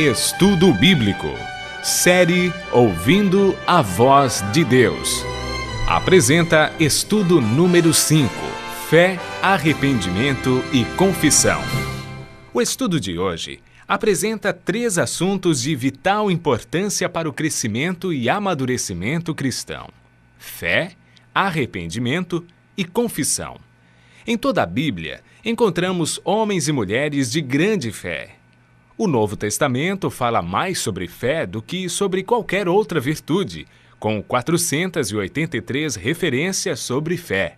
Estudo Bíblico. Série Ouvindo a Voz de Deus. Apresenta estudo número 5. Fé, arrependimento e confissão. O estudo de hoje apresenta 3 assuntos de vital importância para o crescimento e amadurecimento cristão: fé, arrependimento e confissão. Em toda a Bíblia, encontramos homens e mulheres de grande fé. O Novo Testamento fala mais sobre fé do que sobre qualquer outra virtude, com 483 referências sobre fé.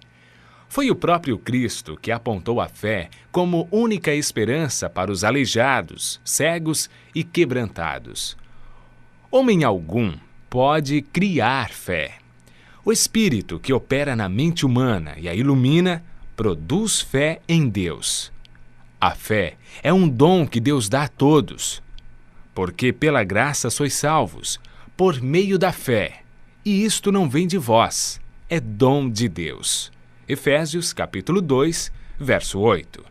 Foi o próprio Cristo que apontou a fé como única esperança para os aleijados, cegos e quebrantados. Homem algum pode criar fé. O Espírito que opera na mente humana e a ilumina produz fé em Deus. A fé é um dom que Deus dá a todos, porque pela graça sois salvos, por meio da fé, e isto não vem de vós, é dom de Deus. Efésios capítulo 2, verso 8.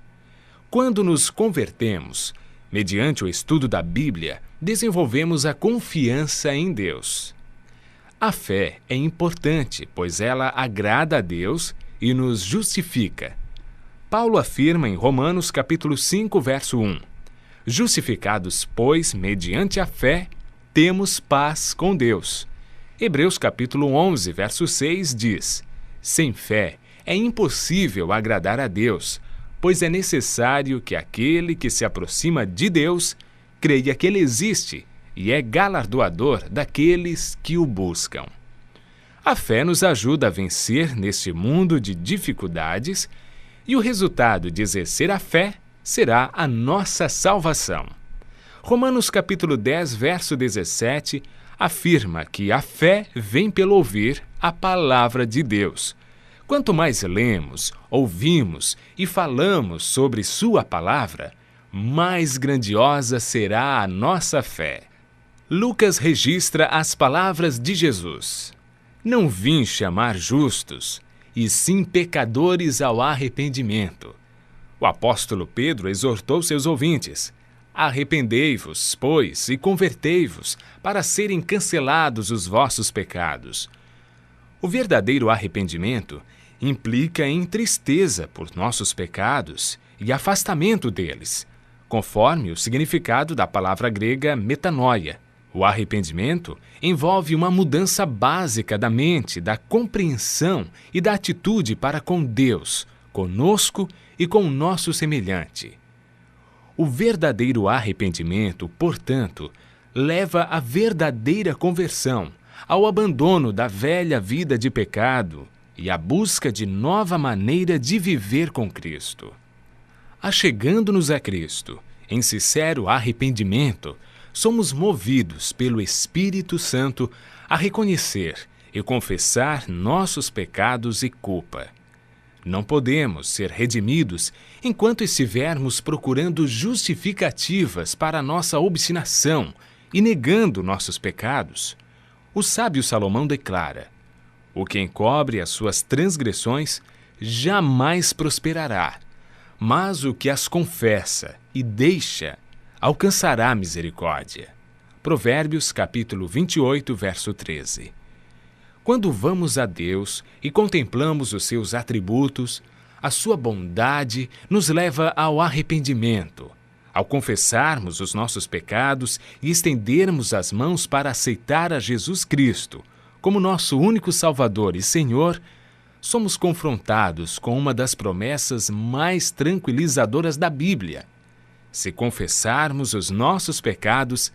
Quando nos convertemos, mediante o estudo da Bíblia, desenvolvemos a confiança em Deus. A fé é importante, pois ela agrada a Deus e nos justifica. Paulo afirma em Romanos capítulo 5, verso 1: Justificados, pois, mediante a fé, temos paz com Deus. Hebreus capítulo 11, verso 6 diz: Sem fé é impossível agradar a Deus, pois é necessário que aquele que se aproxima de Deus creia que Ele existe e é galardoador daqueles que o buscam. A fé nos ajuda a vencer neste mundo de dificuldades, e o resultado de exercer a fé será a nossa salvação. Romanos capítulo 10, verso 17, afirma que a fé vem pelo ouvir a palavra de Deus. Quanto mais lemos, ouvimos e falamos sobre sua palavra, mais grandiosa será a nossa fé. Lucas registra as palavras de Jesus: Não vim chamar justos, e sim pecadores ao arrependimento. O apóstolo Pedro exortou seus ouvintes: Arrependei-vos, pois, e convertei-vos, para serem cancelados os vossos pecados. O verdadeiro arrependimento implica em tristeza por nossos pecados e afastamento deles, conforme o significado da palavra grega metanoia. O arrependimento envolve uma mudança básica da mente, da compreensão e da atitude para com Deus, conosco e com o nosso semelhante. O verdadeiro arrependimento, portanto, leva à verdadeira conversão, ao abandono da velha vida de pecado e à busca de nova maneira de viver com Cristo. Achegando-nos a Cristo, em sincero arrependimento, somos movidos pelo Espírito Santo a reconhecer e confessar nossos pecados e culpa. Não podemos ser redimidos enquanto estivermos procurando justificativas para nossa obstinação e negando nossos pecados. O sábio Salomão declara: O que encobre as suas transgressões jamais prosperará, mas o que as confessa e deixa alcançará misericórdia. Provérbios capítulo 28, verso 13. Quando vamos a Deus e contemplamos os seus atributos, a sua bondade nos leva ao arrependimento. Ao confessarmos os nossos pecados e estendermos as mãos para aceitar a Jesus Cristo como nosso único Salvador e Senhor, somos confrontados com uma das promessas mais tranquilizadoras da Bíblia. Se confessarmos os nossos pecados,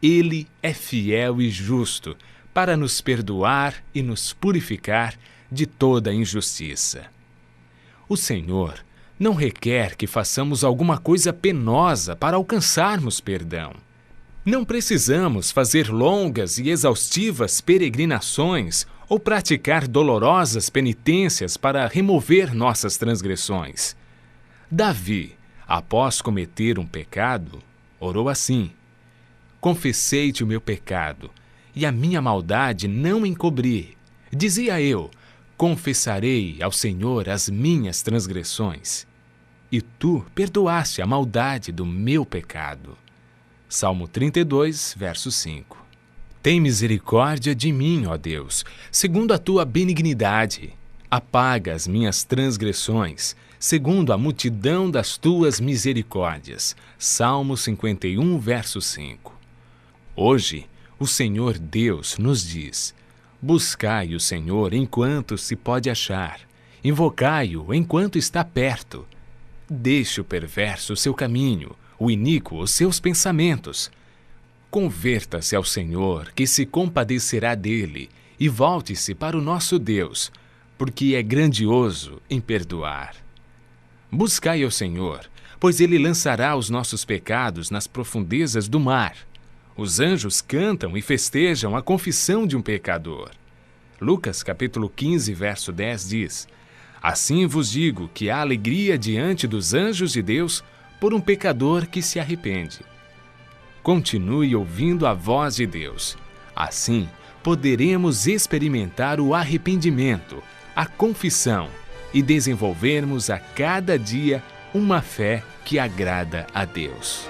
Ele é fiel e justo para nos perdoar e nos purificar de toda injustiça. O Senhor não requer que façamos alguma coisa penosa para alcançarmos perdão. Não precisamos fazer longas e exaustivas peregrinações ou praticar dolorosas penitências para remover nossas transgressões. Davi, após cometer um pecado, orou assim: Confessei-te o meu pecado, e a minha maldade não encobri. Dizia eu: Confessarei ao Senhor as minhas transgressões. E tu perdoaste a maldade do meu pecado. Salmo 32, verso 5. Tem misericórdia de mim, ó Deus, segundo a tua benignidade. Apaga as minhas transgressões, segundo a multidão das tuas misericórdias. Salmo 51, verso 5. Hoje, o Senhor Deus nos diz: buscai o Senhor enquanto se pode achar, invocai-o enquanto está perto. Deixe o perverso o seu caminho, o iníquo os seus pensamentos. Converta-se ao Senhor, que se compadecerá dele, e volte-se para o nosso Deus, porque é grandioso em perdoar. Buscai ao Senhor, pois ele lançará os nossos pecados nas profundezas do mar. Os anjos cantam e festejam a confissão de um pecador. Lucas capítulo 15, verso 10 diz: assim vos digo que há alegria diante dos anjos de Deus por um pecador que se arrepende. Continue ouvindo a voz de Deus. Assim, poderemos experimentar o arrependimento, a confissão e desenvolvermos a cada dia uma fé que agrada a Deus.